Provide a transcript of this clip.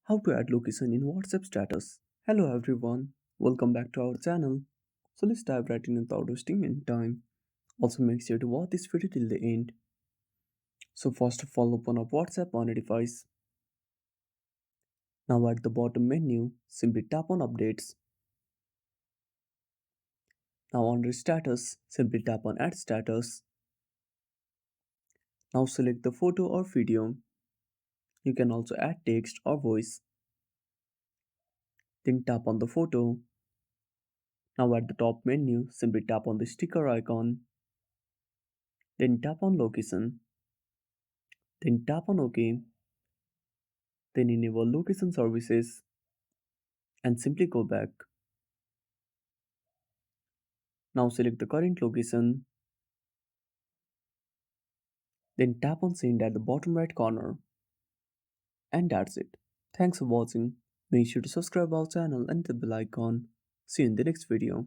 How to add location in WhatsApp status. Hello everyone, welcome back to our channel. So let's dive right in without wasting any time. Also make sure to watch this video till the end. So first of all open up WhatsApp on a device. Now at the bottom menu, simply tap on updates. Now under status, simply tap on add status. Now select the photo or video. You can also add text or voice. Then tap on the photo. Now at the top menu, simply tap on the sticker icon. Then tap on location. Then tap on OK. Then enable location services and simply go back. Now select the current location, then tap on send at the bottom right corner. And that's it. Thanks for watching. Make sure to subscribe our channel and the bell icon. See you in the next video.